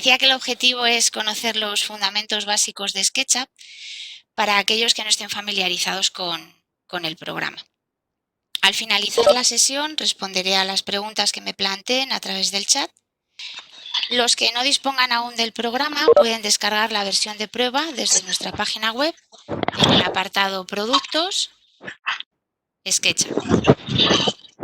decía que el objetivo es conocer los fundamentos básicos de SketchUp para aquellos que no estén familiarizados con el programa. Al finalizar la sesión responderé a las preguntas que me planteen a través del chat. Los que no dispongan aún del programa pueden descargar la versión de prueba desde nuestra página web en el apartado Productos, SketchUp.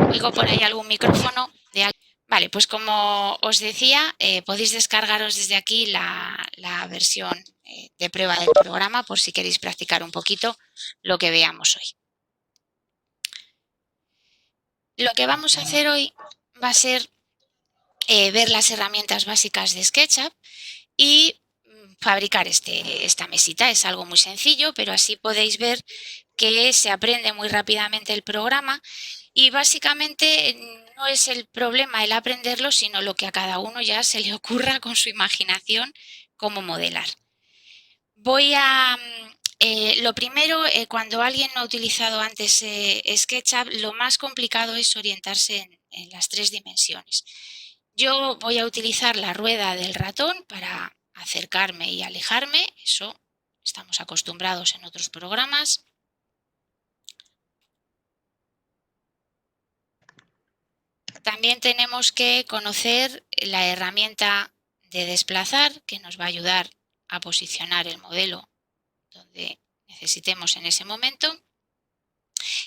Oigo por ahí algún micrófono de alguien. Vale, pues como os decía, podéis descargaros desde aquí la versión de prueba del programa por si queréis practicar un poquito lo que veamos hoy. Lo que vamos a hacer hoy va a ser ver las herramientas básicas de SketchUp y fabricar esta mesita. Es algo muy sencillo, pero así podéis ver que se aprende muy rápidamente el programa y básicamente no es el problema el aprenderlo, sino lo que a cada uno ya se le ocurra con su imaginación cómo modelar. Voy a... lo primero, cuando alguien no ha utilizado antes SketchUp, lo más complicado es orientarse en las 3 dimensiones. Yo voy a utilizar la rueda del ratón para acercarme y alejarme, eso estamos acostumbrados en otros programas. También tenemos que conocer la herramienta de desplazar, que nos va a ayudar a posicionar el modelo donde necesitemos en ese momento.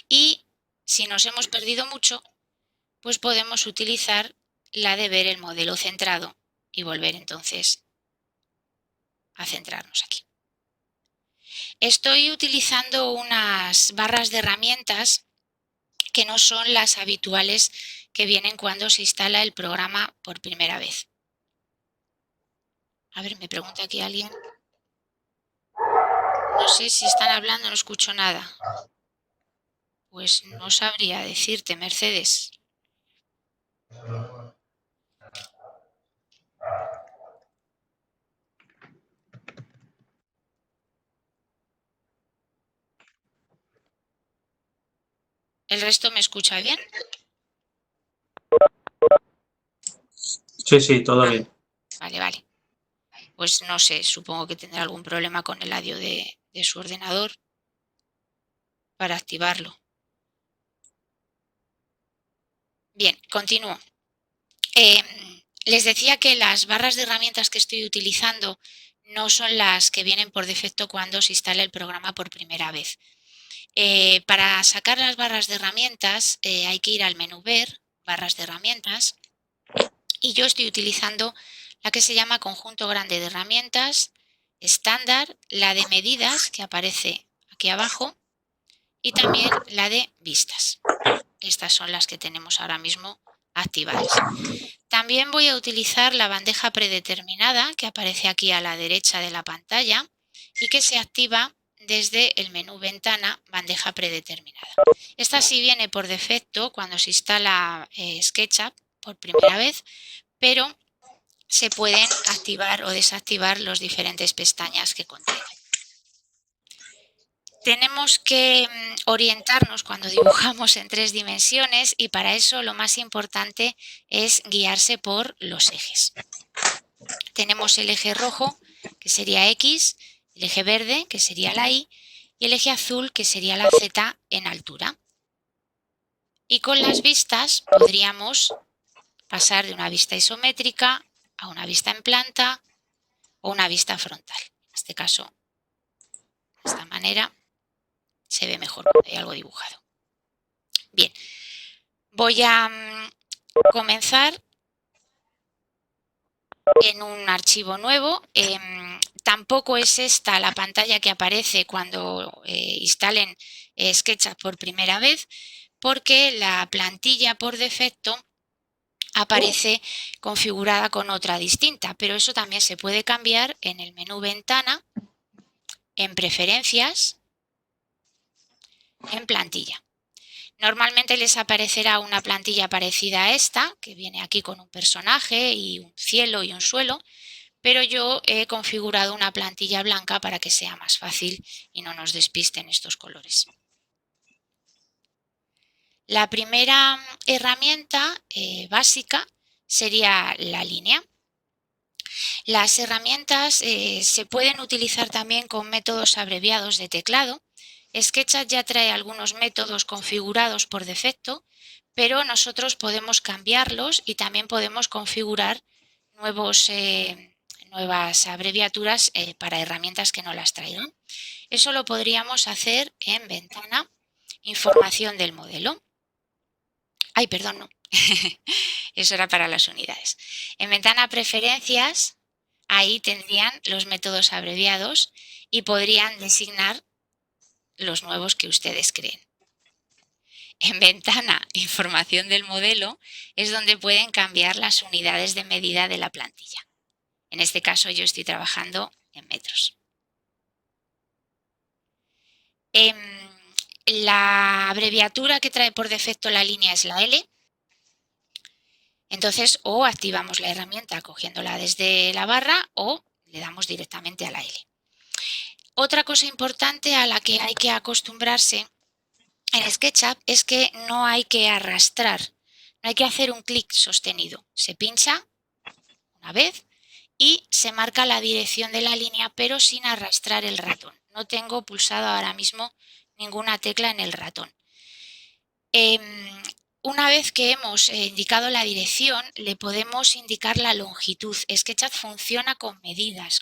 Y si nos hemos perdido mucho, pues podemos utilizar la de ver el modelo centrado y volver entonces a centrarnos aquí. Estoy utilizando unas barras de herramientas que no son las habituales que vienen cuando se instala el programa por primera vez. A ver, me pregunta aquí alguien. No sé si están hablando, no escucho nada. Pues no sabría decirte, Mercedes. ¿El resto me escucha bien? Sí, todo bien. Vale. Pues no sé, supongo que tendrá algún problema con el audio de su ordenador para activarlo. Bien, continúo. Les decía que las barras de herramientas que estoy utilizando no son las que vienen por defecto cuando se instala el programa por primera vez. Para sacar las barras de herramientas hay que ir al menú Ver, barras de herramientas, y yo estoy utilizando la que se llama conjunto grande de herramientas, estándar, la de medidas que aparece aquí abajo y también la de vistas. Estas son las que tenemos ahora mismo activadas. También voy a utilizar la bandeja predeterminada que aparece aquí a la derecha de la pantalla y que se activa desde el menú Ventana, bandeja predeterminada. Esta sí viene por defecto cuando se instala SketchUp por primera vez, pero se pueden activar o desactivar las diferentes pestañas que contiene. Tenemos que orientarnos cuando dibujamos en 3 dimensiones y para eso lo más importante es guiarse por los ejes. Tenemos el eje rojo, que sería X, el eje verde, que sería la Y, y el eje azul, que sería la Z en altura. Y con las vistas podríamos pasar de una vista isométrica a una vista en planta o una vista frontal. En este caso, de esta manera, se ve mejor cuando hay algo dibujado. Bien, voy a comenzar en un archivo nuevo. Tampoco es esta la pantalla que aparece cuando instalen SketchUp por primera vez, porque la plantilla por defecto aparece configurada con otra distinta, pero eso también se puede cambiar en el menú Ventana, en Preferencias, en Plantilla. Normalmente les aparecerá una plantilla parecida a esta, que viene aquí con un personaje y un cielo y un suelo, pero yo he configurado una plantilla blanca para que sea más fácil y no nos despisten estos colores. La primera herramienta básica sería la línea. Las herramientas se pueden utilizar también con métodos abreviados de teclado. SketchUp ya trae algunos métodos configurados por defecto, pero nosotros podemos cambiarlos y también podemos configurar nuevas abreviaturas para herramientas que no las traigan. Eso lo podríamos hacer en ventana, información del modelo. Ay, perdón, no. Eso era para las unidades. En ventana preferencias, ahí tendrían los métodos abreviados y podrían designar los nuevos que ustedes creen. En ventana información del modelo es donde pueden cambiar las unidades de medida de la plantilla. En este caso yo estoy trabajando en metros. La abreviatura que trae por defecto la línea es la L. Entonces, o activamos la herramienta cogiéndola desde la barra o le damos directamente a la L. Otra cosa importante a la que hay que acostumbrarse en SketchUp es que no hay que arrastrar, no hay que hacer un clic sostenido. Se pincha una vez y se marca la dirección de la línea, pero sin arrastrar el ratón. No tengo pulsado ahora mismo ninguna tecla en el ratón. Una vez que hemos indicado la dirección, le podemos indicar la longitud. SketchUp funciona con medidas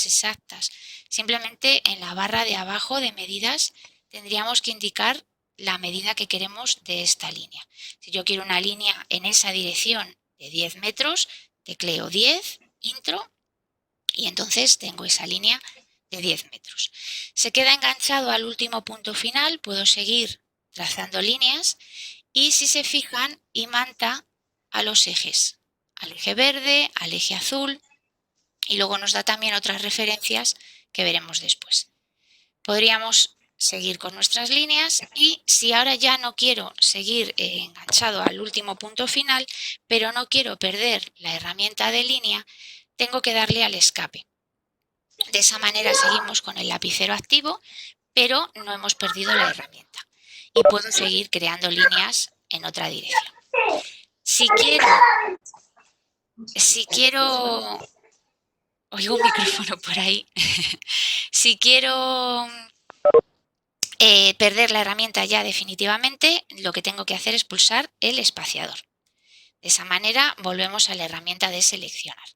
exactas. Simplemente en la barra de abajo de medidas tendríamos que indicar la medida que queremos de esta línea. Si yo quiero una línea en esa dirección de 10 metros, tecleo 10, intro, y entonces tengo esa línea de 10 metros. Se queda enganchado al último punto final, puedo seguir trazando líneas y si se fijan, imanta a los ejes, al eje verde, al eje azul y luego nos da también otras referencias que veremos después. Podríamos seguir con nuestras líneas y si ahora ya no quiero seguir enganchado al último punto final, pero no quiero perder la herramienta de línea, tengo que darle al escape. De esa manera seguimos con el lapicero activo, pero no hemos perdido la herramienta. Y puedo seguir creando líneas en otra dirección. Si quiero, oigo un micrófono por ahí. Si quiero perder la herramienta ya definitivamente, lo que tengo que hacer es pulsar el espaciador. De esa manera volvemos a la herramienta de seleccionar.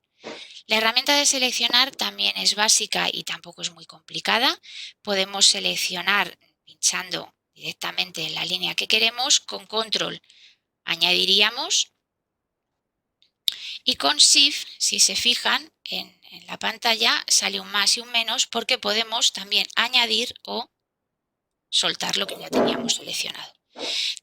La herramienta de seleccionar también es básica y tampoco es muy complicada. Podemos seleccionar pinchando directamente en la línea que queremos, con control añadiríamos y con shift, si se fijan en la pantalla, sale un más y un menos porque podemos también añadir o soltar lo que ya teníamos seleccionado.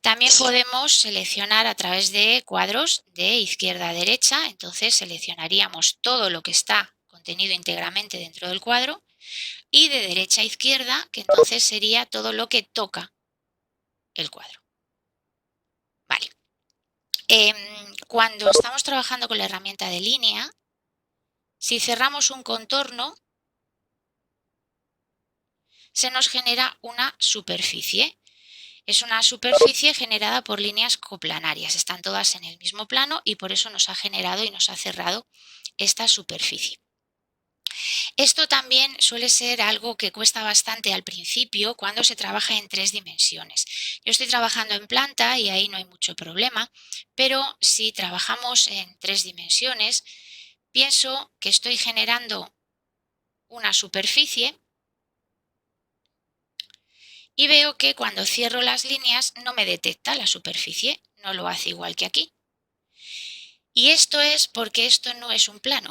También podemos seleccionar a través de cuadros de izquierda a derecha, entonces seleccionaríamos todo lo que está contenido íntegramente dentro del cuadro y de derecha a izquierda, que entonces sería todo lo que toca el cuadro. Vale. Cuando estamos trabajando con la herramienta de línea, si cerramos un contorno, se nos genera una superficie. Es una superficie generada por líneas coplanarias. Están todas en el mismo plano y por eso nos ha generado y nos ha cerrado esta superficie. Esto también suele ser algo que cuesta bastante al principio cuando se trabaja en 3 dimensiones. Yo estoy trabajando en planta y ahí no hay mucho problema, pero si trabajamos en 3 dimensiones, pienso que estoy generando una superficie y veo que cuando cierro las líneas no me detecta la superficie, no lo hace igual que aquí. Y esto es porque esto no es un plano.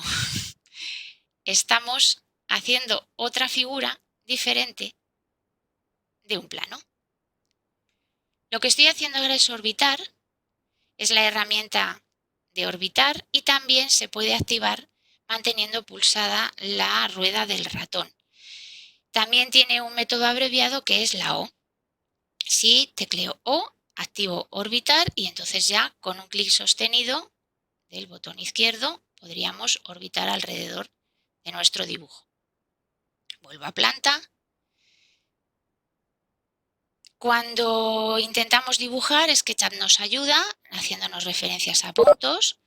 Estamos haciendo otra figura diferente de un plano. Lo que estoy haciendo ahora es orbitar, es la herramienta de orbitar y también se puede activar manteniendo pulsada la rueda del ratón. También tiene un método abreviado que es la O. Si tecleo O, activo orbitar y entonces ya con un clic sostenido del botón izquierdo podríamos orbitar alrededor de nuestro dibujo. Vuelvo a planta. Cuando intentamos dibujar, SketchUp nos ayuda haciéndonos referencias a puntos.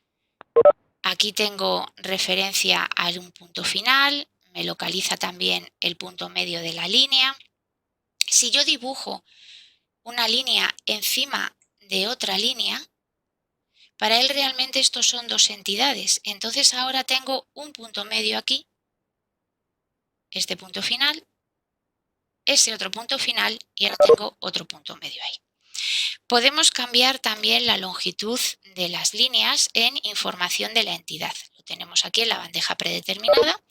Aquí tengo referencia a un punto final, me localiza también el punto medio de la línea. Si yo dibujo una línea encima de otra línea, para él realmente estos son dos entidades. Entonces ahora tengo un punto medio aquí, este punto final, ese otro punto final y ahora tengo otro punto medio ahí. Podemos cambiar también la longitud de las líneas en información de la entidad. Lo tenemos aquí en la bandeja predeterminada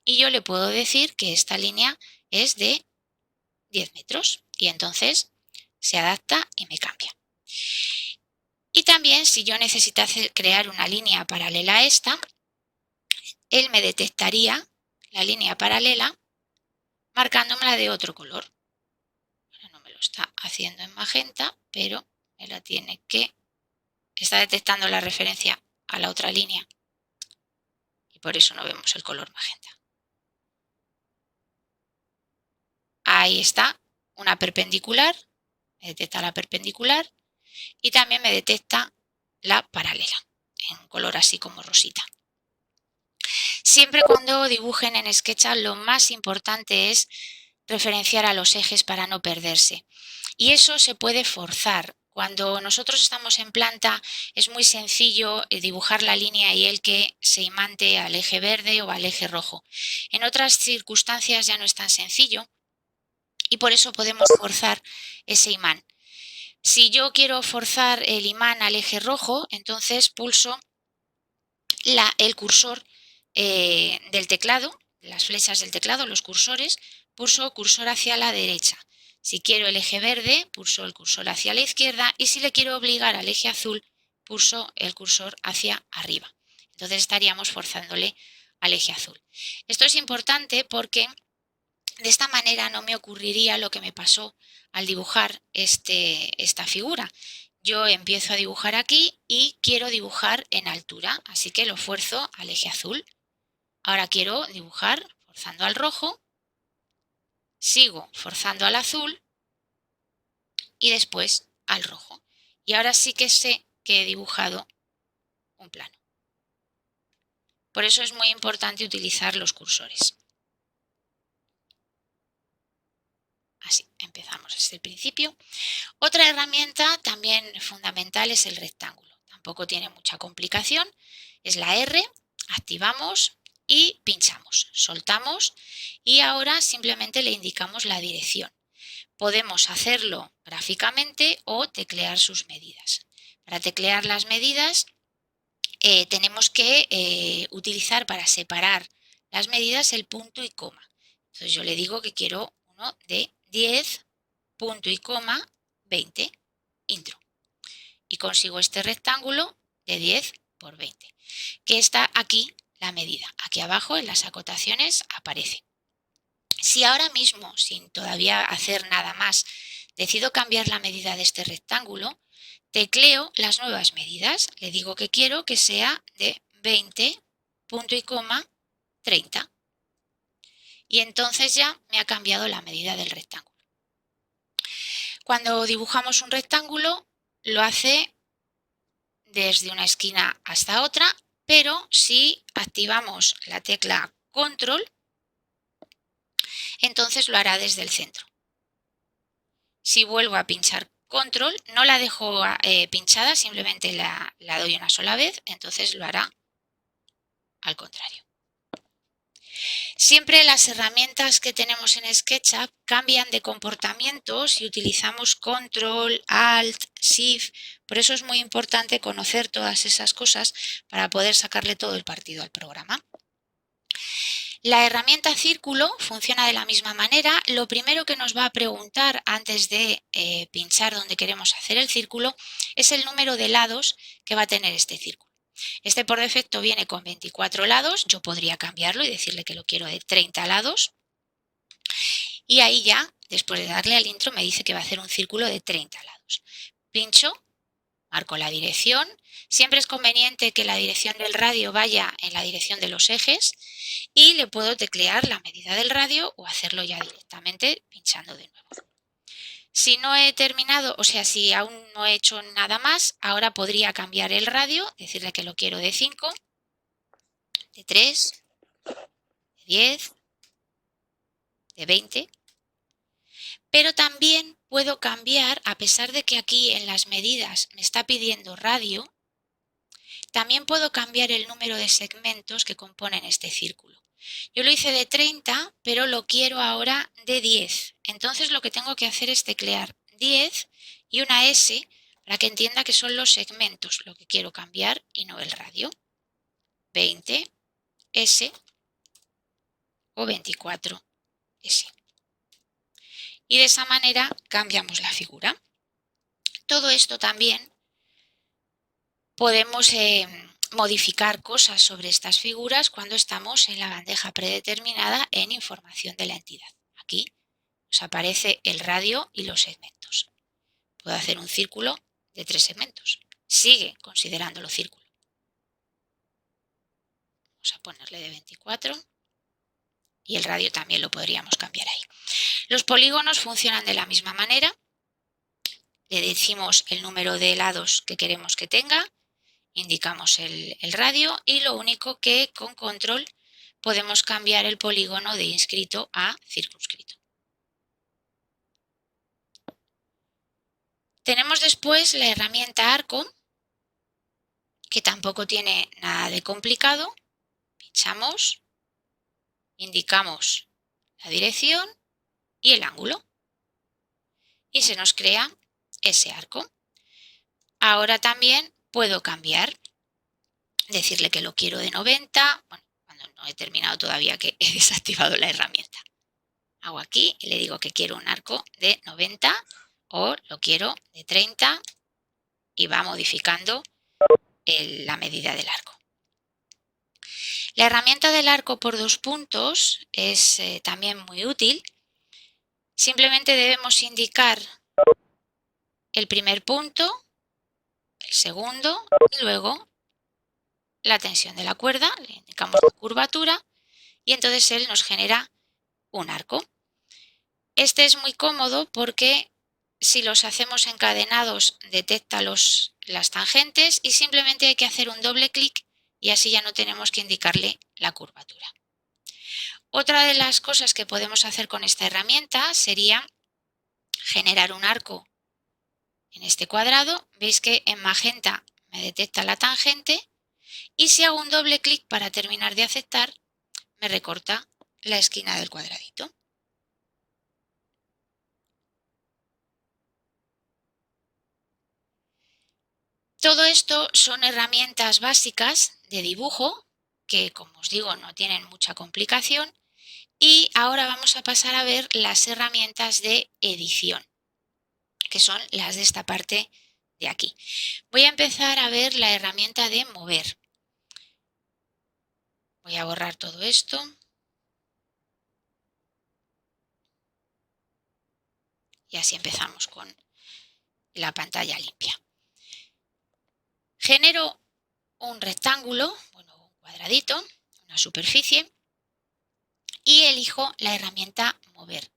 y yo le puedo decir que esta línea es de 10 metros y entonces se adapta y me cambia. Y también si yo necesito crear una línea paralela a esta, él me detectaría la línea paralela marcándomela de otro color. Ahora no me lo está haciendo en magenta, pero me la tiene que... Está detectando la referencia a la otra línea y por eso no vemos el color magenta. Ahí está, una perpendicular, me detecta la perpendicular y también me detecta la paralela, en un color así como rosita. Siempre cuando dibujen en SketchUp lo más importante es referenciar a los ejes para no perderse. Y eso se puede forzar. Cuando nosotros estamos en planta es muy sencillo dibujar la línea y el que se imante al eje verde o al eje rojo. En otras circunstancias ya no es tan sencillo y por eso podemos forzar ese imán. Si yo quiero forzar el imán al eje rojo, entonces pulso el cursor del teclado, las flechas del teclado, los cursores, pulso cursor hacia la derecha. Si quiero el eje verde, pulso el cursor hacia la izquierda y si le quiero obligar al eje azul, pulso el cursor hacia arriba. Entonces estaríamos forzándole al eje azul. Esto es importante porque de esta manera no me ocurriría lo que me pasó al dibujar esta figura. Yo empiezo a dibujar aquí y quiero dibujar en altura, así que lo fuerzo al eje azul. Ahora quiero dibujar forzando al rojo, sigo forzando al azul y después al rojo. Y ahora sí que sé que he dibujado un plano. Por eso es muy importante utilizar los cursores. Así, empezamos desde el principio. Otra herramienta también fundamental es el rectángulo. Tampoco tiene mucha complicación. Es la R, activamos y pinchamos. Soltamos y ahora simplemente le indicamos la dirección. Podemos hacerlo gráficamente o teclear sus medidas. Para teclear las medidas tenemos que utilizar para separar las medidas el punto y coma. Entonces yo le digo que quiero uno de 10, punto y coma, 20, intro. Y consigo este rectángulo de 10 por 20, que está aquí la medida. Aquí abajo en las acotaciones aparece. Si ahora mismo, sin todavía hacer nada más, decido cambiar la medida de este rectángulo, tecleo las nuevas medidas. Le digo que quiero que sea de 20, punto y coma, 30. Y entonces ya me ha cambiado la medida del rectángulo. Cuando dibujamos un rectángulo, lo hace desde una esquina hasta otra, pero si activamos la tecla Control, entonces lo hará desde el centro. Si vuelvo a pinchar Control, no la dejo pinchada, simplemente la doy una sola vez, entonces lo hará al contrario. Siempre las herramientas que tenemos en SketchUp cambian de comportamiento si utilizamos Control, Alt, Shift. Por eso es muy importante conocer todas esas cosas para poder sacarle todo el partido al programa. La herramienta círculo funciona de la misma manera. Lo primero que nos va a preguntar antes de pinchar donde queremos hacer el círculo es el número de lados que va a tener este círculo. Este por defecto viene con 24 lados, yo podría cambiarlo y decirle que lo quiero de 30 lados. Y ahí ya, después de darle al intro, me dice que va a hacer un círculo de 30 lados. Pincho, marco la dirección. Siempre es conveniente que la dirección del radio vaya en la dirección de los ejes y le puedo teclear la medida del radio o hacerlo ya directamente pinchando de nuevo. Si no he terminado, o sea, si aún no he hecho nada más, ahora podría cambiar el radio, decirle que lo quiero de 5 de 3, de 10, de 20, pero también puedo cambiar, a pesar de que aquí en las medidas me está pidiendo radio, también puedo cambiar el número de segmentos que componen este círculo. Yo lo hice de 30, pero lo quiero ahora de 10. Entonces lo que tengo que hacer es teclear 10 y una S para que entienda que son los segmentos lo que quiero cambiar y no el radio. 20, S o 24, S. Y de esa manera cambiamos la figura. Todo esto también podemos modificar cosas sobre estas figuras cuando estamos en la bandeja predeterminada en información de la entidad. Aquí nos aparece el radio y los segmentos. Puedo hacer un círculo de 3 segmentos. Sigue considerándolo círculo. Vamos a ponerle de 24 y el radio también lo podríamos cambiar ahí. Los polígonos funcionan de la misma manera. Le decimos el número de lados que queremos que tenga, indicamos el radio y lo único que con control podemos cambiar el polígono de inscrito a circunscrito. Tenemos después la herramienta arco, que tampoco tiene nada de complicado. Pinchamos, indicamos la dirección y el ángulo y se nos crea ese arco. Ahora también puedo cambiar, decirle que lo quiero de 90, bueno, cuando no he terminado todavía que he desactivado la herramienta. Hago aquí y le digo que quiero un arco de 90 o lo quiero de 30 y va modificando la medida del arco. La herramienta del arco por 2 puntos es también muy útil. Simplemente debemos indicar el primer punto, el segundo y luego la tensión de la cuerda. Le indicamos la curvatura y entonces él nos genera un arco. Este es muy cómodo porque si los hacemos encadenados detecta las tangentes y simplemente hay que hacer un doble clic y así ya no tenemos que indicarle la curvatura. Otra de las cosas que podemos hacer con esta herramienta sería generar un arco en este cuadrado. Veis que en magenta me detecta la tangente y si hago un doble clic para terminar de aceptar, me recorta la esquina del cuadradito. Todo esto son herramientas básicas de dibujo que, como os digo, no tienen mucha complicación. Y ahora vamos a pasar a ver las herramientas de edición, que son las de esta parte de aquí. Voy a empezar a ver la herramienta de mover. Voy a borrar todo esto. Y así empezamos con la pantalla limpia. Genero un rectángulo, bueno, un cuadradito, una superficie y elijo la herramienta mover.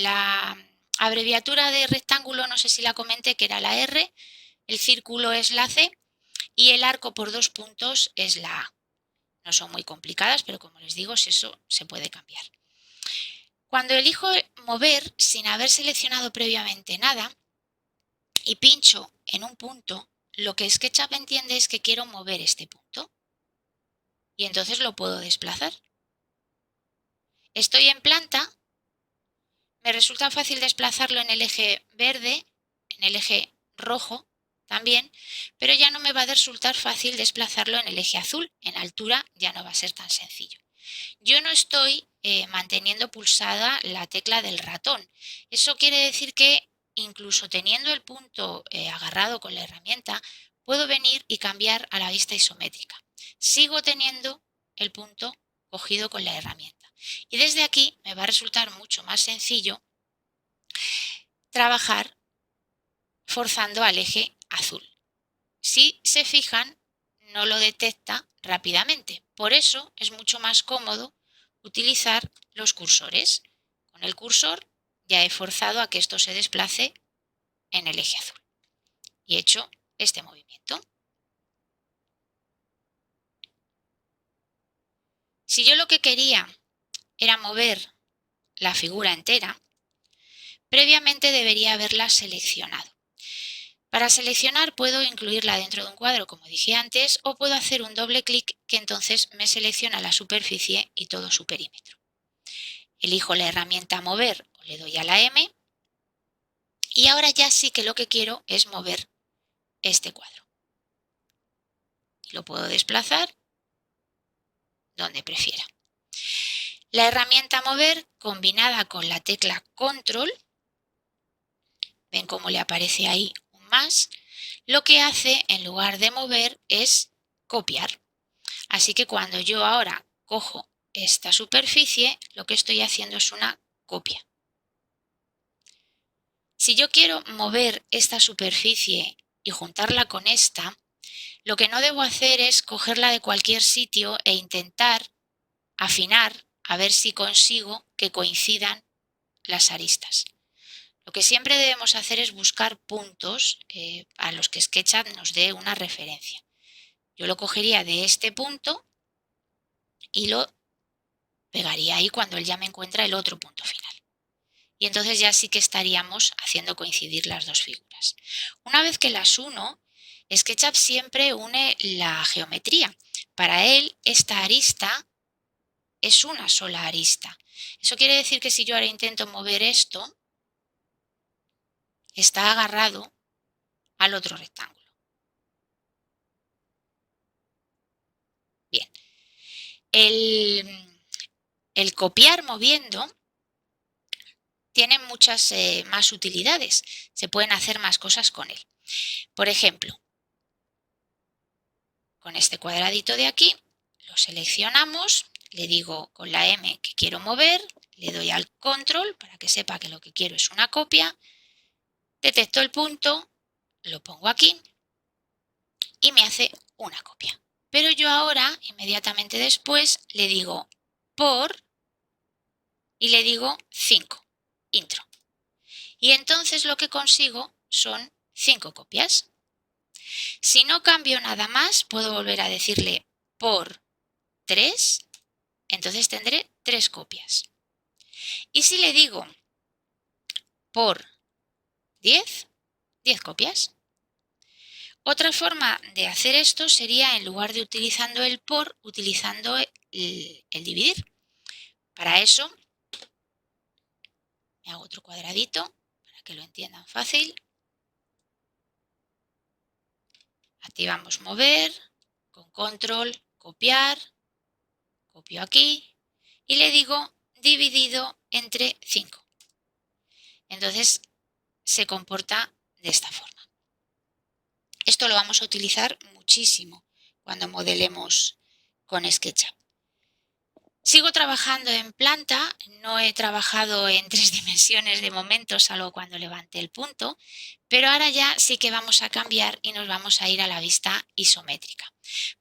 La abreviatura de rectángulo, no sé si la comenté, que era la R, el círculo es la C y el arco por 2 puntos es la A. No son muy complicadas, pero como les digo, eso se puede cambiar. Cuando elijo mover sin haber seleccionado previamente nada y pincho en un punto, lo que SketchUp entiende es que quiero mover este punto y entonces lo puedo desplazar. Estoy en planta, me resulta fácil desplazarlo en el eje verde, en el eje rojo también, pero ya no me va a resultar fácil desplazarlo en el eje azul. En altura ya no va a ser tan sencillo. Yo no estoy manteniendo pulsada la tecla del ratón. Eso quiere decir que incluso teniendo el punto agarrado con la herramienta, puedo venir y cambiar a la vista isométrica. Sigo teniendo el punto cogido con la herramienta. Y desde aquí me va a resultar mucho más sencillo trabajar forzando al eje azul. Si se fijan, no lo detecta rápidamente. Por eso es mucho más cómodo utilizar los cursores. Con el cursor ya he forzado a que esto se desplace en el eje azul y he hecho este movimiento. Si yo lo que quería era mover la figura entera, previamente debería haberla seleccionado. Para seleccionar puedo incluirla dentro de un cuadro, como dije antes, o puedo hacer un doble clic que entonces me selecciona la superficie y todo su perímetro. Elijo la herramienta mover o le doy a la M y ahora ya sí que lo que quiero es mover este cuadro. Lo puedo desplazar donde prefiera. La herramienta mover combinada con la tecla control, ven cómo le aparece ahí un más, lo que hace en lugar de mover es copiar. Así que cuando yo ahora cojo esta superficie, lo que estoy haciendo es una copia. Si yo quiero mover esta superficie y juntarla con esta, lo que no debo hacer es cogerla de cualquier sitio e intentar afinar a ver si consigo que coincidan las aristas. Lo que siempre debemos hacer es buscar puntos a los que SketchUp nos dé una referencia. Yo lo cogería de este punto y lo pegaría ahí cuando él ya me encuentra el otro punto final. Y entonces ya sí que estaríamos haciendo coincidir las dos figuras. Una vez que las uno, SketchUp siempre une la geometría. Para él, esta arista es una sola arista. Eso quiere decir que si yo ahora intento mover esto, está agarrado al otro rectángulo. Bien. El copiar moviendo tiene muchas más utilidades. Se pueden hacer más cosas con él. Por ejemplo, con este cuadradito de aquí, lo seleccionamos, le digo con la M que quiero mover, le doy al control para que sepa que lo que quiero es una copia, detecto el punto, lo pongo aquí y me hace una copia. Pero yo ahora, inmediatamente después, le digo por y le digo 5, intro. Y entonces lo que consigo son 5 copias. Si no cambio nada más, puedo volver a decirle por 3, entonces tendré 3 copias. Y si le digo por 10, 10 copias. Otra forma de hacer esto sería, en lugar de utilizando el por, utilizando el dividir. Para eso, me hago otro cuadradito para que lo entiendan fácil. Activamos mover, con control, copiar, copio aquí y le digo dividido entre 5. Entonces se comporta de esta forma. Esto lo vamos a utilizar muchísimo cuando modelemos con SketchUp. Sigo trabajando en planta, no he trabajado en 3 dimensiones de momento, salvo cuando levante el punto, pero ahora ya sí que vamos a cambiar y nos vamos a ir a la vista isométrica.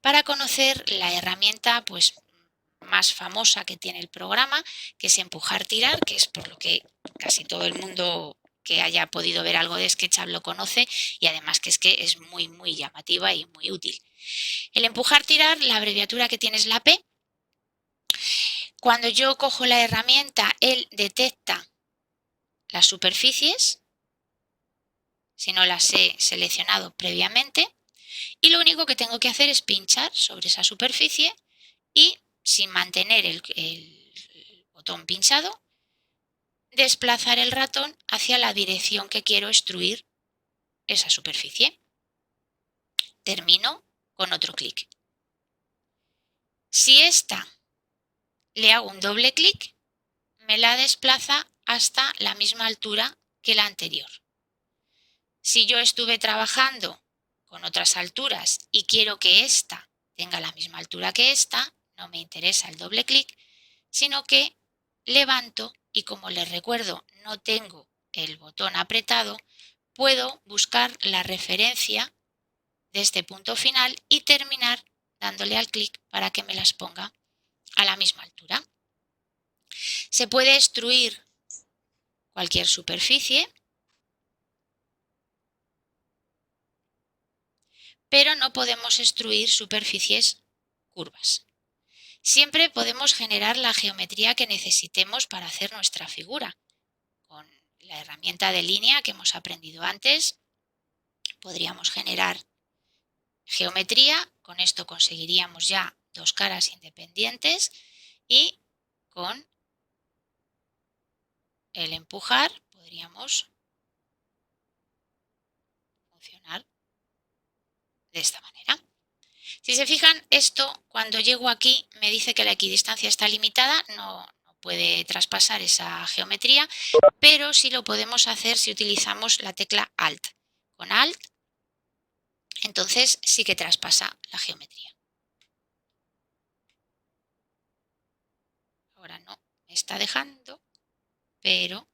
Para conocer la herramienta pues, más famosa que tiene el programa, que es empujar-tirar, que es por lo que casi todo el mundo que haya podido ver algo de SketchUp lo conoce y además que es muy llamativa y muy útil. El empujar-tirar, la abreviatura que tiene es la P. Cuando yo cojo la herramienta, él detecta las superficies, si no las he seleccionado previamente, y lo único que tengo que hacer es pinchar sobre esa superficie y, sin mantener el botón pinchado, desplazar el ratón hacia la dirección que quiero extruir esa superficie. Termino con otro clic. Si esta le hago un doble clic, me la desplaza hasta la misma altura que la anterior. Si yo estuve trabajando con otras alturas y quiero que esta tenga la misma altura que esta, no me interesa el doble clic, sino que levanto y, como les recuerdo, no tengo el botón apretado, puedo buscar la referencia de este punto final y terminar dándole al clic para que me las ponga a la misma altura. Se puede extruir cualquier superficie, pero no podemos extruir superficies curvas. Siempre podemos generar la geometría que necesitemos para hacer nuestra figura. Con la herramienta de línea que hemos aprendido antes, podríamos generar geometría. Con esto conseguiríamos ya dos caras independientes y con el empujar podríamos funcionar de esta manera. Si se fijan, esto cuando llego aquí me dice que la equidistancia está limitada, no puede traspasar esa geometría, pero sí lo podemos hacer si utilizamos la tecla Alt. Con Alt, entonces sí que traspasa la geometría. Ahora no me está dejando, pero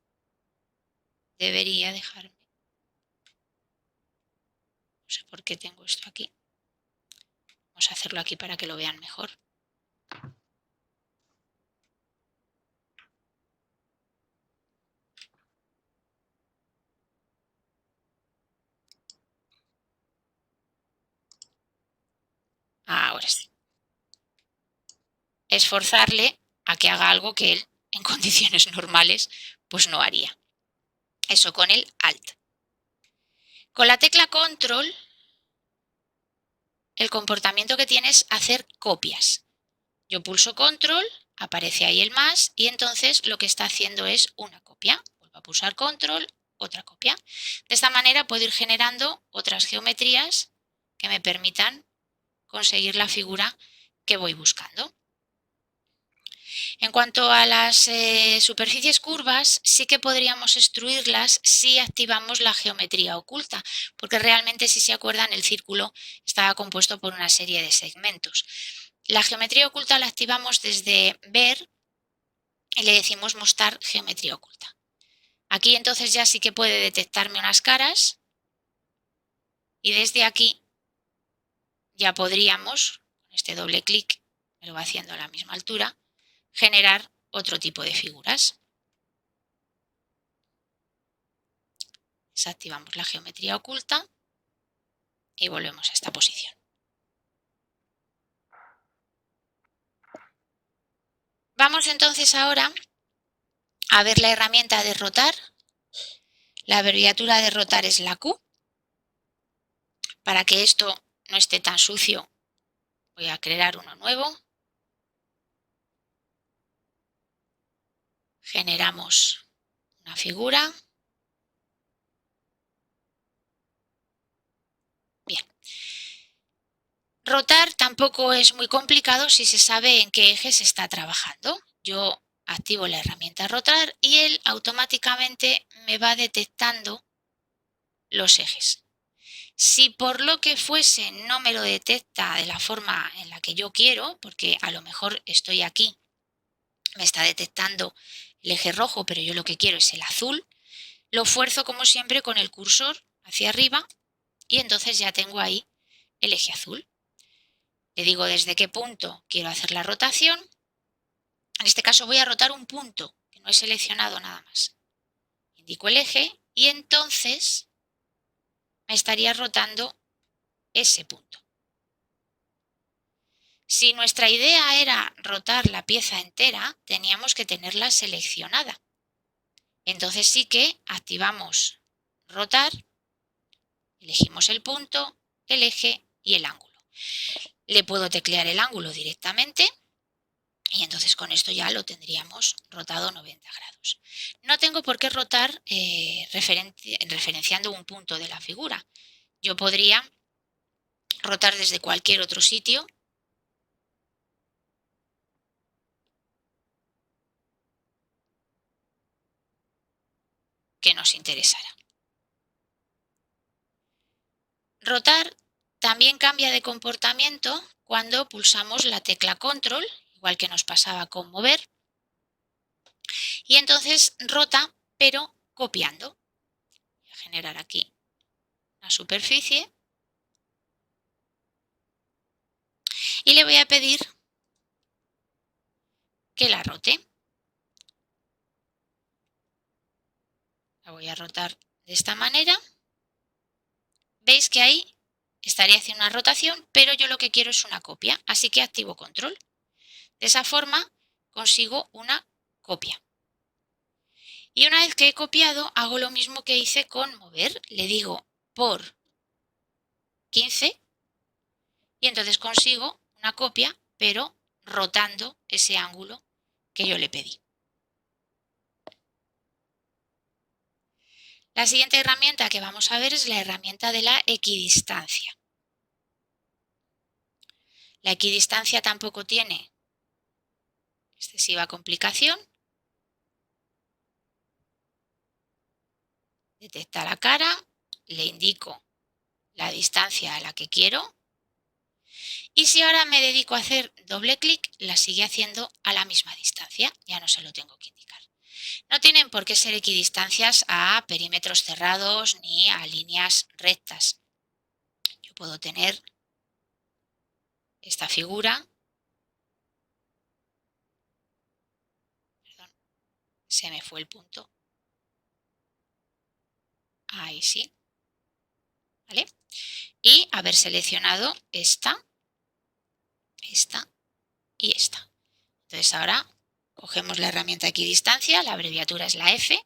debería dejarme. No sé por qué tengo esto aquí. Vamos a hacerlo aquí para que lo vean mejor. Ahora sí. Esforzarle a que haga algo que él, en condiciones normales, pues no haría. Eso con el Alt. Con la tecla Control, el comportamiento que tiene es hacer copias. Yo pulso Control, aparece ahí el más y entonces lo que está haciendo es una copia. Vuelvo a pulsar Control, otra copia. De esta manera puedo ir generando otras geometrías que me permitan conseguir la figura que voy buscando. En cuanto a las superficies curvas, sí que podríamos extruirlas si activamos la geometría oculta, porque realmente, si se acuerdan, el círculo estaba compuesto por una serie de segmentos. La geometría oculta la activamos desde ver y le decimos mostrar geometría oculta. Aquí entonces ya sí que puede detectarme unas caras y desde aquí ya podríamos, con este doble clic, me lo va haciendo a la misma altura, generar otro tipo de figuras. Desactivamos la geometría oculta y volvemos a esta posición. Vamos entonces ahora a ver la herramienta de rotar. La abreviatura de rotar es la Q. Para que esto no esté tan sucio, voy a crear uno nuevo. Generamos una figura. Bien. Rotar tampoco es muy complicado si se sabe en qué eje se está trabajando. Yo activo la herramienta rotar y él automáticamente me va detectando los ejes. Si por lo que fuese no me lo detecta de la forma en la que yo quiero, porque a lo mejor estoy aquí, me está detectando el eje rojo, pero yo lo que quiero es el azul, lo fuerzo como siempre con el cursor hacia arriba y entonces ya tengo ahí el eje azul. Le digo desde qué punto quiero hacer la rotación. En este caso voy a rotar un punto, que no he seleccionado nada más. Indico el eje y entonces me estaría rotando ese punto. Si nuestra idea era rotar la pieza entera, teníamos que tenerla seleccionada. Entonces sí que activamos rotar, elegimos el punto, el eje y el ángulo. Le puedo teclear el ángulo directamente y entonces con esto ya lo tendríamos rotado 90 grados. No tengo por qué rotar referenciando un punto de la figura. Yo podría rotar desde cualquier otro sitio que nos interesara. Rotar también cambia de comportamiento cuando pulsamos la tecla Control, igual que nos pasaba con mover, y entonces rota, pero copiando. Voy a generar aquí una superficie y le voy a pedir que la rote. La voy a rotar de esta manera. Veis que ahí estaría haciendo una rotación, pero yo lo que quiero es una copia, así que activo Control. De esa forma consigo una copia. Y una vez que he copiado, hago lo mismo que hice con mover. Le digo por 15 y entonces consigo una copia, pero rotando ese ángulo que yo le pedí. La siguiente herramienta que vamos a ver es la herramienta de la equidistancia. La equidistancia tampoco tiene excesiva complicación. Detecta la cara, le indico la distancia a la que quiero y si ahora me dedico a hacer doble clic, la sigue haciendo a la misma distancia, ya no se lo tengo que indicar. No tienen por qué ser equidistancias a perímetros cerrados ni a líneas rectas. Yo puedo tener esta figura, perdón, se me fue el punto, ahí sí, ¿vale? Y haber seleccionado esta y esta. Entonces ahora cogemos la herramienta equidistancia, la abreviatura es la F,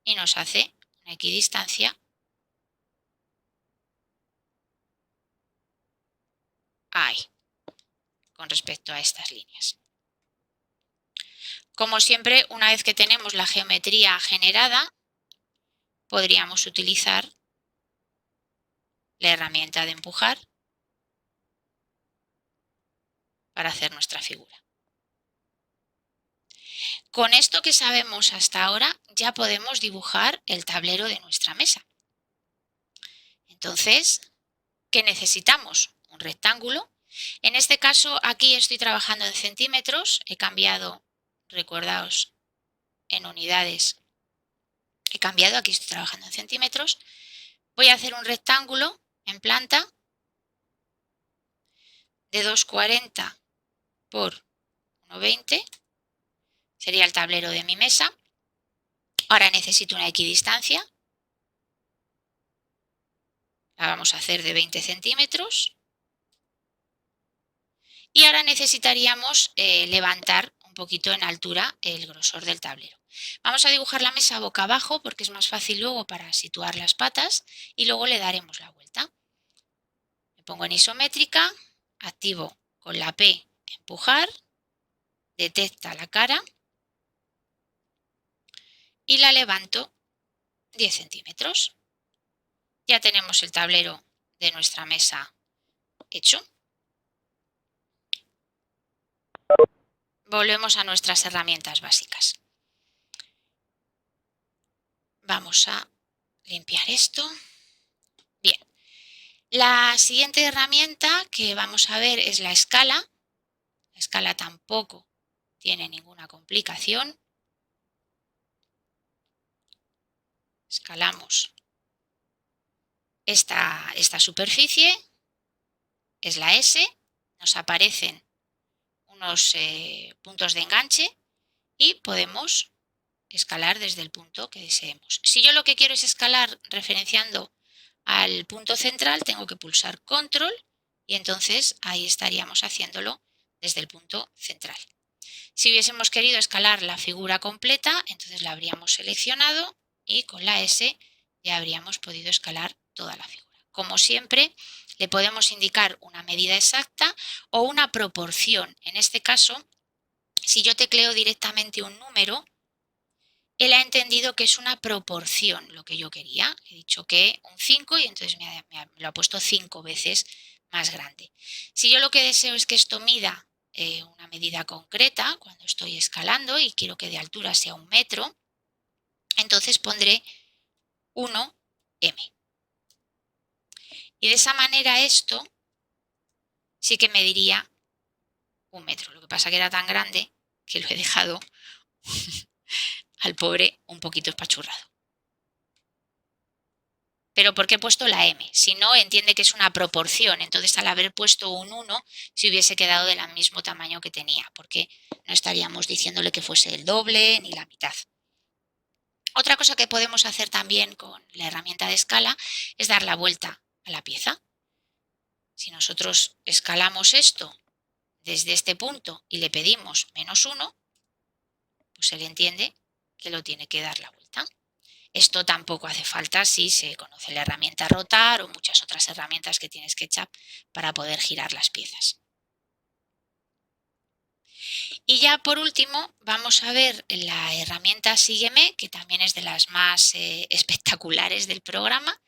y nos hace una equidistancia ahí, con respecto a estas líneas. Como siempre, una vez que tenemos la geometría generada, podríamos utilizar la herramienta de empujar para hacer nuestra figura. Con esto que sabemos hasta ahora, ya podemos dibujar el tablero de nuestra mesa. Entonces, ¿qué necesitamos? Un rectángulo. En este caso, aquí estoy trabajando en centímetros. He cambiado, recordaos, en unidades. He cambiado, aquí estoy trabajando en centímetros. Voy a hacer un rectángulo en planta de 2,40 por 1,20. Sería el tablero de mi mesa. Ahora necesito una equidistancia. La vamos a hacer de 20 centímetros. Y ahora necesitaríamos levantar un poquito en altura el grosor del tablero. Vamos a dibujar la mesa boca abajo porque es más fácil luego para situar las patas y luego le daremos la vuelta. Me pongo en isométrica, activo con la P empujar, detecta la cara y la levanto 10 centímetros. Ya tenemos el tablero de nuestra mesa hecho. Volvemos a nuestras herramientas básicas. Vamos a limpiar esto. Bien. La siguiente herramienta que vamos a ver es la escala. La escala tampoco tiene ninguna complicación. Escalamos esta superficie, es la S, nos aparecen unos puntos de enganche y podemos escalar desde el punto que deseemos. Si yo lo que quiero es escalar referenciando al punto central, tengo que pulsar control y entonces ahí estaríamos haciéndolo desde el punto central. Si hubiésemos querido escalar la figura completa, entonces la habríamos seleccionado y con la S ya habríamos podido escalar toda la figura. Como siempre, le podemos indicar una medida exacta o una proporción. En este caso, si yo tecleo directamente un número, él ha entendido que es una proporción lo que yo quería. He dicho que un 5 y entonces me lo ha puesto 5 veces más grande. Si yo lo que deseo es que esto mida una medida concreta, cuando estoy escalando y quiero que de altura sea 1 metro, entonces pondré 1m. Y de esa manera esto sí que mediría 1 metro. Lo que pasa que era tan grande que lo he dejado al pobre un poquito espachurrado. Pero ¿por qué he puesto la M? Si no, entiende que es una proporción. Entonces, al haber puesto un 1, se hubiese quedado del mismo tamaño que tenía, porque no estaríamos diciéndole que fuese el doble ni la mitad. Otra cosa que podemos hacer también con la herramienta de escala es dar la vuelta a la pieza. Si nosotros escalamos esto desde este punto y le pedimos -1, pues él entiende que lo tiene que dar la vuelta. Esto tampoco hace falta si se conoce la herramienta rotar o muchas otras herramientas que tienes que echar para poder girar las piezas. Y ya por último vamos a ver la herramienta Sígueme, que también es de las más espectaculares del programa.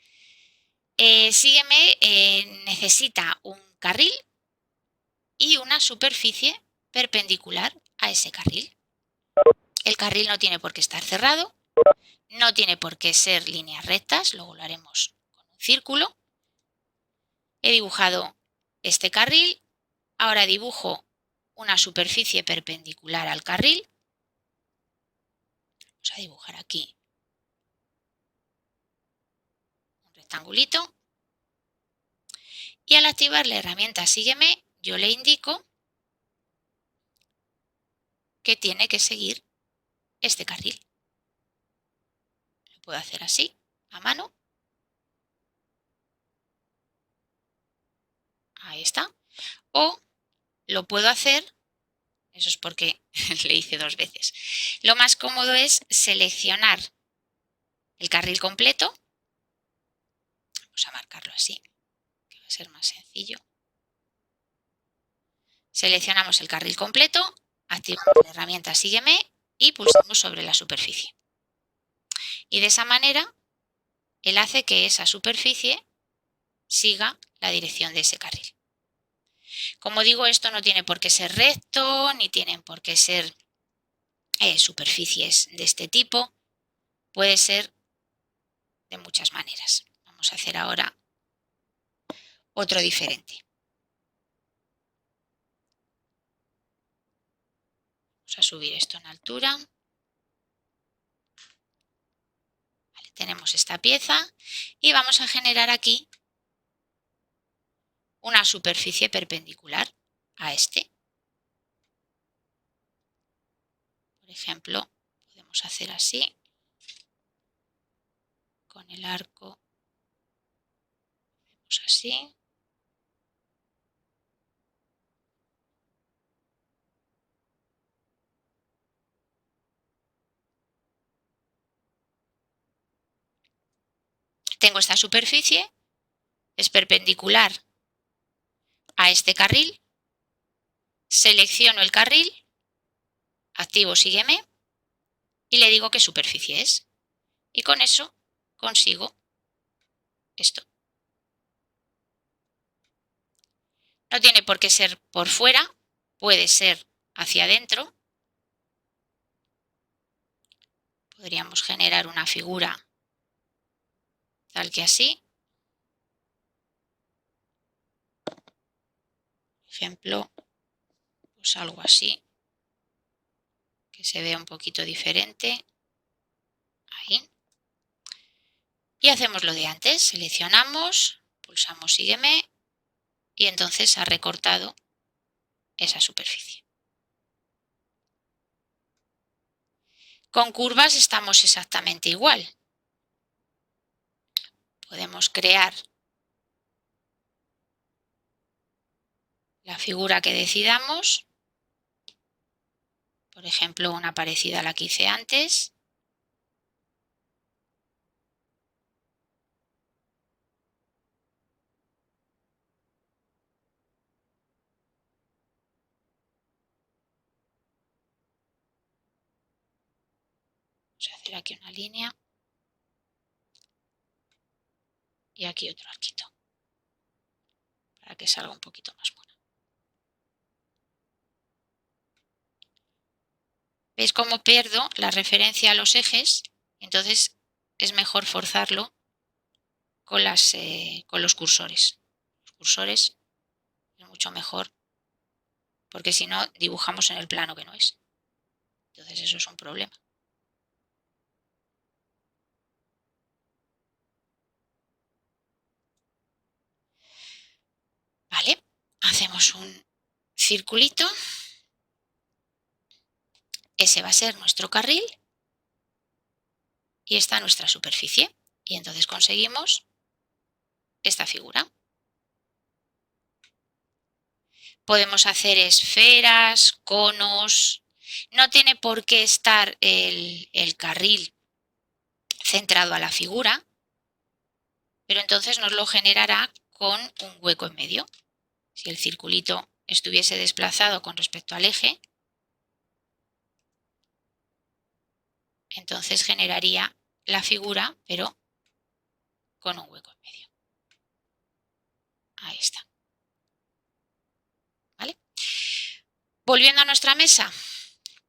Sígueme necesita un carril y una superficie perpendicular a ese carril. El carril no tiene por qué estar cerrado, no tiene por qué ser líneas rectas, luego lo haremos con un círculo. He dibujado este carril, ahora dibujo una superficie perpendicular al carril. Vamos a dibujar aquí un rectangulito. Y al activar la herramienta Sígueme, yo le indico que tiene que seguir este carril. Lo puedo hacer así, a mano. Ahí está. O lo puedo hacer, eso es porque le hice 2 veces. Lo más cómodo es seleccionar el carril completo. Vamos a marcarlo así, que va a ser más sencillo. Seleccionamos el carril completo, activamos la herramienta Sígueme y pulsamos sobre la superficie. Y de esa manera, él hace que esa superficie siga la dirección de ese carril. Como digo, esto no tiene por qué ser recto, ni tienen por qué ser superficies de este tipo. Puede ser de muchas maneras. Vamos a hacer ahora otro diferente. Vamos a subir esto en altura. Vale, tenemos esta pieza y vamos a generar aquí una superficie perpendicular a este. Por ejemplo, podemos hacer así, con el arco, hacemos así. Tengo esta superficie, es perpendicular a este carril, selecciono el carril, activo Sígueme y le digo qué superficie es. Y con eso consigo esto. No tiene por qué ser por fuera, puede ser hacia adentro. Podríamos generar una figura tal que así. Por ejemplo, pues algo así, que se vea un poquito diferente. Ahí. Y hacemos lo de antes, seleccionamos, pulsamos Sígueme y entonces ha recortado esa superficie. Con curvas estamos exactamente igual. Podemos crear la figura que decidamos, por ejemplo, una parecida a la que hice antes. Vamos a hacer aquí una línea y aquí otro arquito, para que salga un poquito más buena. ¿Veis cómo pierdo la referencia a los ejes? Entonces es mejor forzarlo con los cursores. Los cursores es mucho mejor, porque si no dibujamos en el plano que no es. Entonces eso es un problema. Vale, hacemos un circulito. Ese va a ser nuestro carril y esta nuestra superficie. Y entonces conseguimos esta figura. Podemos hacer esferas, conos. No tiene por qué estar el carril centrado a la figura, pero entonces nos lo generará con un hueco en medio. Si el circulito estuviese desplazado con respecto al eje, entonces generaría la figura, pero con un hueco en medio. Ahí está. ¿Vale? Volviendo a nuestra mesa,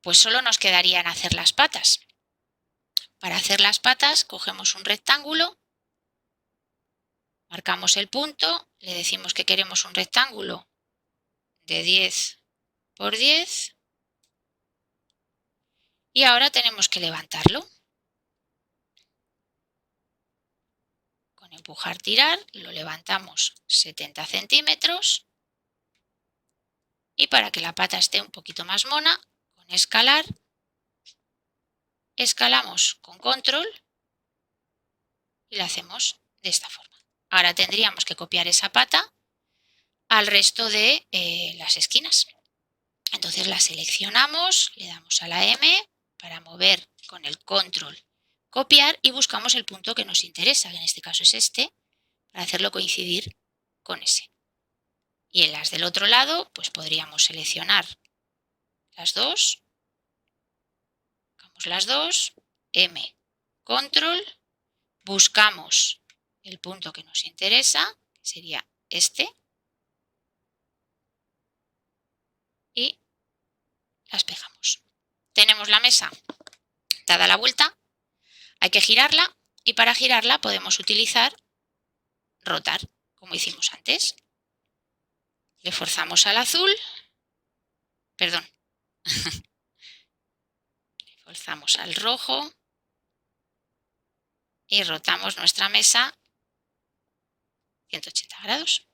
pues solo nos quedarían hacer las patas. Para hacer las patas cogemos un rectángulo, marcamos el punto, le decimos que queremos un rectángulo de 10 por 10 y ahora tenemos que levantarlo. Con empujar, tirar, lo levantamos 70 centímetros y para que la pata esté un poquito más mona, con escalar, escalamos con control y la hacemos de esta forma. Ahora tendríamos que copiar esa pata al resto de las esquinas. Entonces la seleccionamos, le damos a la M para mover con el control, copiar y buscamos el punto que nos interesa, que en este caso es este, para hacerlo coincidir con ese. Y en las del otro lado, pues podríamos seleccionar las dos, buscamos las dos, M, control, buscamos el punto que nos interesa, que sería este, y las pegamos. Tenemos la mesa dada la vuelta, hay que girarla y para girarla podemos utilizar rotar, como hicimos antes. Le forzamos al azul, perdón, le forzamos al rojo y rotamos nuestra mesa 180 grados.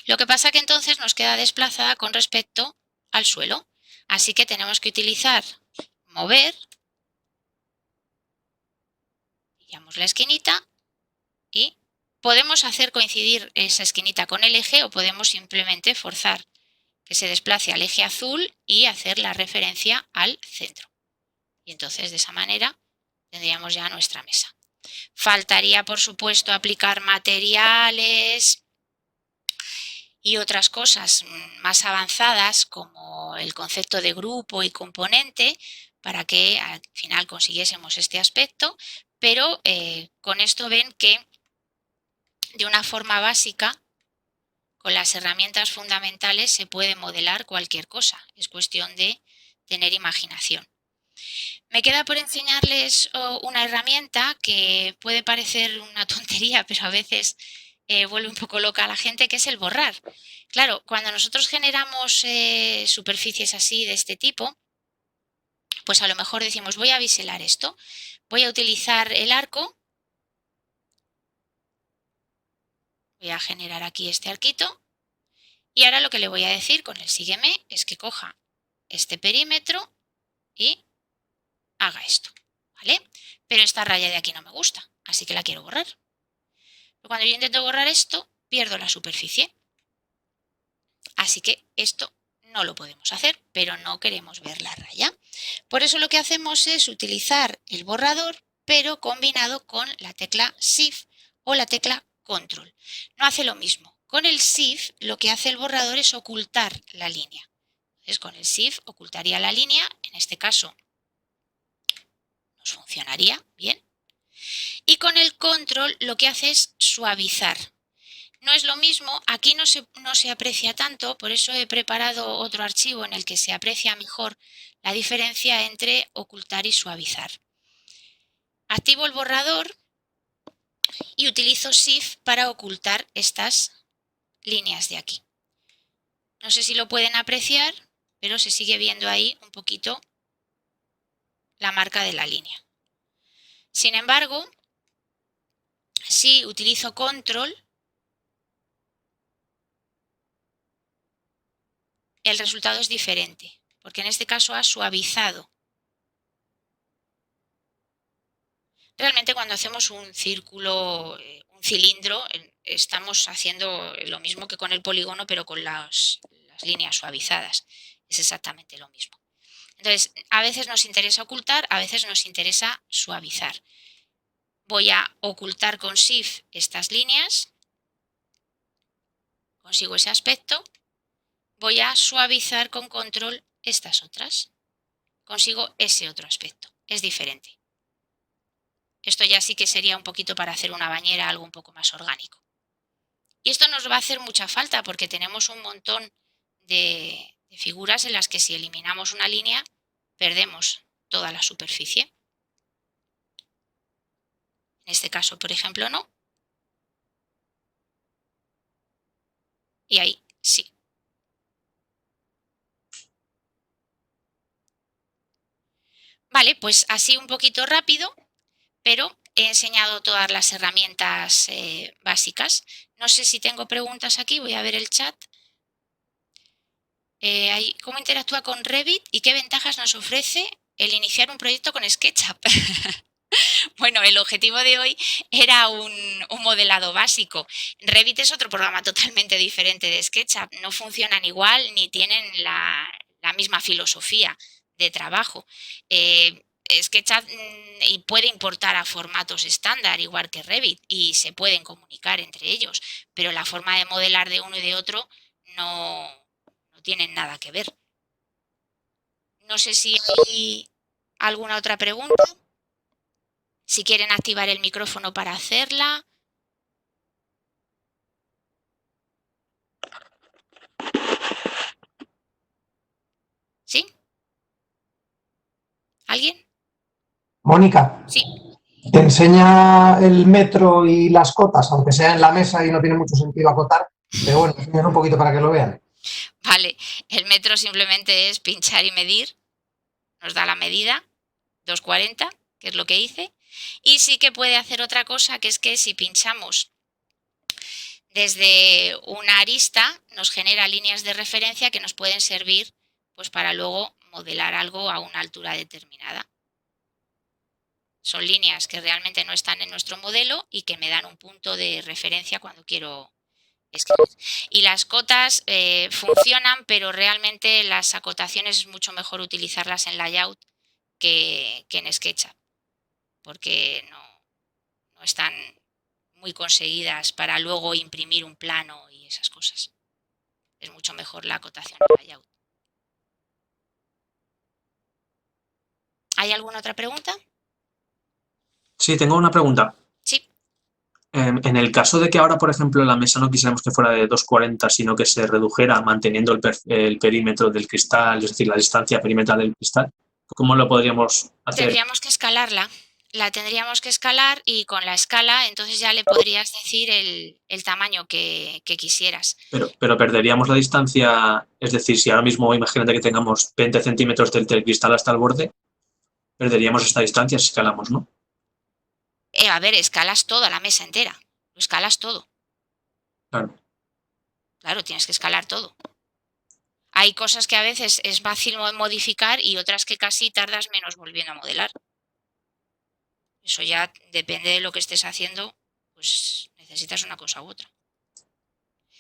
Lo que pasa que entonces nos queda desplazada con respecto al suelo, así que tenemos que utilizar mover, pillamos la esquinita y podemos hacer coincidir esa esquinita con el eje o podemos simplemente forzar que se desplace al eje azul y hacer la referencia al centro. Y entonces de esa manera tendríamos ya nuestra mesa. Faltaría, por supuesto, aplicar materiales y otras cosas más avanzadas como el concepto de grupo y componente para que al final consiguiésemos este aspecto, pero con esto ven que de una forma básica, con las herramientas fundamentales se puede modelar cualquier cosa, es cuestión de tener imaginación. Me queda por enseñarles una herramienta que puede parecer una tontería, pero a veces vuelve un poco loca a la gente, que es el borrar. Claro, cuando nosotros generamos superficies así de este tipo, pues a lo mejor decimos voy a biselar esto, voy a utilizar el arco, voy a generar aquí este arquito y ahora lo que le voy a decir con el sígueme es que coja este perímetro y haga esto, ¿vale? Pero esta raya de aquí no me gusta, así que la quiero borrar. Pero cuando yo intento borrar esto, pierdo la superficie. Así que esto no lo podemos hacer, pero no queremos ver la raya. Por eso lo que hacemos es utilizar el borrador, pero combinado con la tecla Shift o la tecla Control. No hace lo mismo. Con el Shift lo que hace el borrador es ocultar la línea. Entonces con el Shift ocultaría la línea, en este caso nos funcionaría bien. Y con el Control lo que hace es suavizar. No es lo mismo, aquí no se aprecia tanto, por eso he preparado otro archivo en el que se aprecia mejor la diferencia entre ocultar y suavizar. Activo el borrador y utilizo Shift para ocultar estas líneas de aquí. No sé si lo pueden apreciar, pero se sigue viendo ahí un poquito la marca de la línea. Sin embargo, si utilizo Control, el resultado es diferente, porque en este caso ha suavizado. Realmente cuando hacemos un círculo, un cilindro, estamos haciendo lo mismo que con el polígono, pero con las líneas suavizadas. Es exactamente lo mismo. Entonces, a veces nos interesa ocultar, a veces nos interesa suavizar. Voy a ocultar con Shift estas líneas, consigo ese aspecto. Voy a suavizar con Control estas otras, consigo ese otro aspecto. Es diferente. Esto ya sí que sería un poquito para hacer una bañera, algo un poco más orgánico. Y esto nos va a hacer mucha falta porque tenemos un montón de figuras en las que si eliminamos una línea, perdemos toda la superficie. En este caso, por ejemplo, no. Y ahí sí. Vale, pues así un poquito rápido, pero he enseñado todas las herramientas básicas. No sé si tengo preguntas aquí, voy a ver el chat. ¿Cómo interactúa con Revit y qué ventajas nos ofrece el iniciar un proyecto con SketchUp? Bueno, el objetivo de hoy era un modelado básico. Revit es otro programa totalmente diferente de SketchUp. No funcionan igual ni tienen la misma filosofía de trabajo. SketchUp y puede importar a formatos estándar, igual que Revit, y se pueden comunicar entre ellos, pero la forma de modelar de uno y de otro no tienen nada que ver. No sé si hay alguna otra pregunta. Si quieren activar el micrófono para hacerla. ¿Sí? ¿Alguien? Mónica, Sí. te enseña el metro y las cotas, aunque sea en la mesa y no tiene mucho sentido acotar, pero bueno, enseñan un poquito para que lo vean. Vale, el metro simplemente es pinchar y medir. Nos da la medida, 240, que es lo que hice. Y sí que puede hacer otra cosa, que es que si pinchamos desde una arista, nos genera líneas de referencia que nos pueden servir pues, para luego modelar algo a una altura determinada. Son líneas que realmente no están en nuestro modelo y que me dan un punto de referencia cuando quiero escribir. Y las cotas funcionan, pero realmente las acotaciones es mucho mejor utilizarlas en layout que en SketchUp, porque no están muy conseguidas para luego imprimir un plano y esas cosas. Es mucho mejor la acotación en layout. ¿Hay alguna otra pregunta? Sí, tengo una pregunta. Sí. En el caso de que ahora, por ejemplo, la mesa no quisiéramos que fuera de 2,40, sino que se redujera manteniendo el perímetro del cristal, es decir, la distancia perimetral del cristal, ¿cómo lo podríamos hacer? Tendríamos que escalarla. La tendríamos que escalar y con la escala entonces ya le podrías decir el tamaño que quisieras. Pero perderíamos la distancia, es decir, si ahora mismo imagínate que tengamos 20 centímetros del cristal hasta el borde, perderíamos esta distancia si escalamos, ¿no? A ver, escalas toda la mesa entera. Lo escalas todo. Claro. Claro, tienes que escalar todo. Hay cosas que a veces es fácil modificar y otras que casi tardas menos volviendo a modelar. Eso ya depende de lo que estés haciendo, pues necesitas una cosa u otra.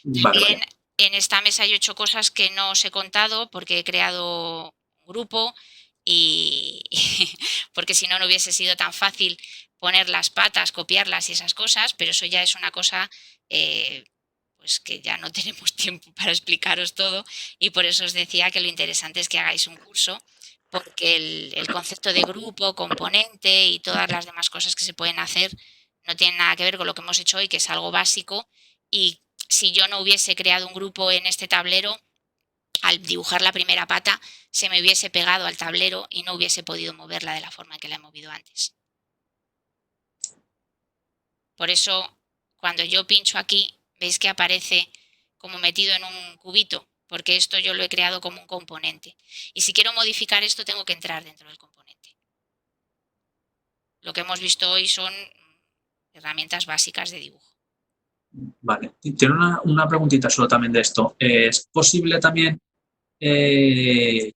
También Vale. en esta mesa yo he hecho cosas que no os he contado porque he creado un grupo y porque si no, no hubiese sido tan fácil poner las patas, copiarlas y esas cosas, pero eso ya es una cosa pues que ya no tenemos tiempo para explicaros todo y por eso os decía que lo interesante es que hagáis un curso porque el concepto de grupo, componente y todas las demás cosas que se pueden hacer no tienen nada que ver con lo que hemos hecho hoy, que es algo básico y si yo no hubiese creado un grupo en este tablero, al dibujar la primera pata se me hubiese pegado al tablero y no hubiese podido moverla de la forma en que la he movido antes. Por eso, cuando yo pincho aquí, veis que aparece como metido en un cubito, porque esto yo lo he creado como un componente. Y si quiero modificar esto, tengo que entrar dentro del componente. Lo que hemos visto hoy son herramientas básicas de dibujo. Vale. Tiene una preguntita solo también de esto. ¿Es posible también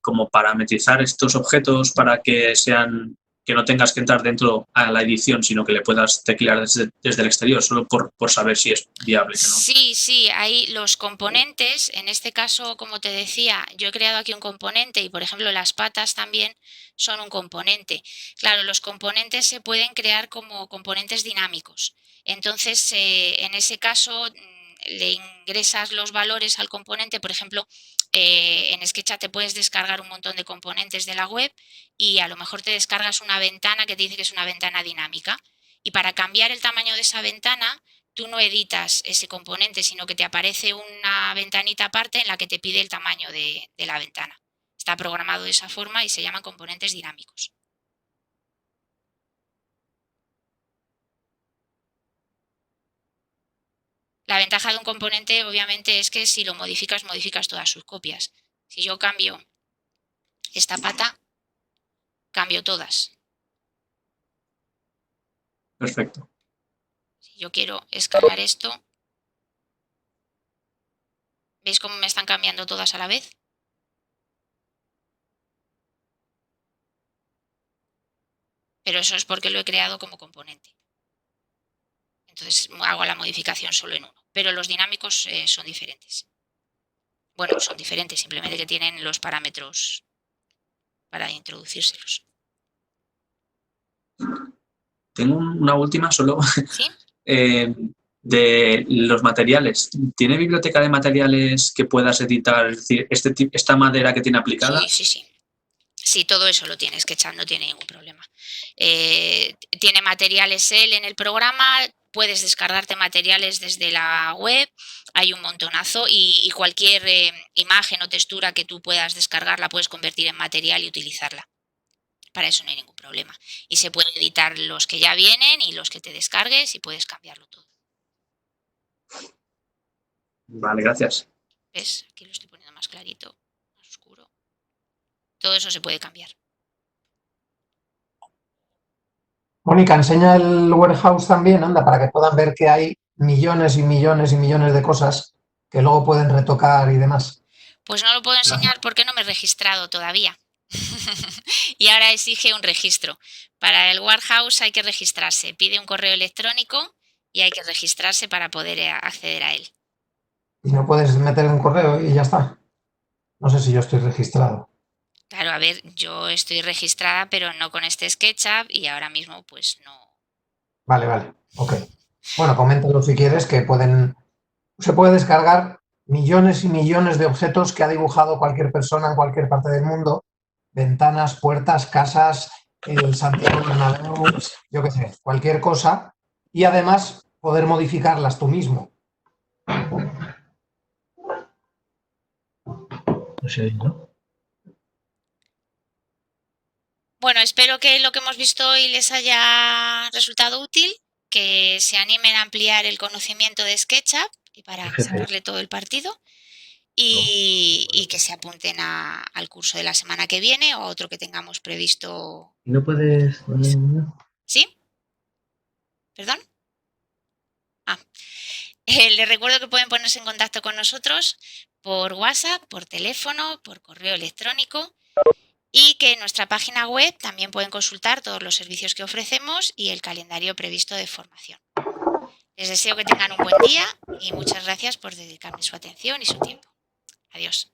como parametrizar estos objetos para que sean que no tengas que entrar dentro a la edición, sino que le puedas teclear desde el exterior, solo por saber si es viable. ¿No? Sí, hay los componentes, en este caso, como te decía, yo he creado aquí un componente y, por ejemplo, las patas también son un componente. Claro, los componentes se pueden crear como componentes dinámicos. Entonces, en ese caso, le ingresas los valores al componente, por ejemplo, en SketchUp te puedes descargar un montón de componentes de la web y a lo mejor te descargas una ventana que te dice que es una ventana dinámica. Y para cambiar el tamaño de esa ventana, tú no editas ese componente, sino que te aparece una ventanita aparte en la que te pide el tamaño de la ventana. Está programado de esa forma y se llaman componentes dinámicos. La ventaja de un componente, obviamente, es que si lo modificas, modificas todas sus copias. Si yo cambio esta pata, cambio todas. Perfecto. Si yo quiero escalar esto, ¿veis cómo me están cambiando todas a la vez? Pero eso es porque lo he creado como componente. Entonces hago la modificación solo en uno. Pero los dinámicos son diferentes. Bueno, son diferentes, simplemente que tienen los parámetros para introducírselos. Tengo una última solo. ¿Sí? De los materiales. ¿Tiene biblioteca de materiales que puedas editar? Es decir, esta madera que tiene aplicada. Sí. Sí, todo eso lo tienes que echar, no tiene ningún problema. Tiene materiales él en el programa, puedes descargarte materiales desde la web, hay un montonazo y cualquier imagen o textura que tú puedas descargar la puedes convertir en material y utilizarla. Para eso no hay ningún problema. Y se puede editar los que ya vienen y los que te descargues y puedes cambiarlo todo. Vale, gracias. ¿Ves? Aquí lo estoy poniendo más clarito, más oscuro. Todo eso se puede cambiar. Mónica, enseña el warehouse también, anda, para que puedan ver que hay millones y millones y millones de cosas que luego pueden retocar y demás. Pues no lo puedo enseñar porque no me he registrado todavía. Y ahora exige un registro. Para el warehouse hay que registrarse. Pide un correo electrónico y hay que registrarse para poder acceder a él. Y no puedes meter un correo y ya está. No sé si yo estoy registrado. Claro, a ver, yo estoy registrada, pero no con este SketchUp y ahora mismo pues no. Vale, ok. Bueno, coméntalo si quieres, que se puede descargar millones y millones de objetos que ha dibujado cualquier persona en cualquier parte del mundo. Ventanas, puertas, casas, el Santiago Bernabéu, yo qué sé, cualquier cosa. Y además poder modificarlas tú mismo. No sé, ¿no? Bueno, espero que lo que hemos visto hoy les haya resultado útil, que se animen a ampliar el conocimiento de SketchUp y para sacarle todo el partido y que se apunten al curso de la semana que viene o a otro que tengamos previsto. ¿No puedes...? ¿Sí? ¿Perdón? Les recuerdo que pueden ponerse en contacto con nosotros por WhatsApp, por teléfono, por correo electrónico y que en nuestra página web también pueden consultar todos los servicios que ofrecemos y el calendario previsto de formación. Les deseo que tengan un buen día y muchas gracias por dedicarme su atención y su tiempo. Adiós.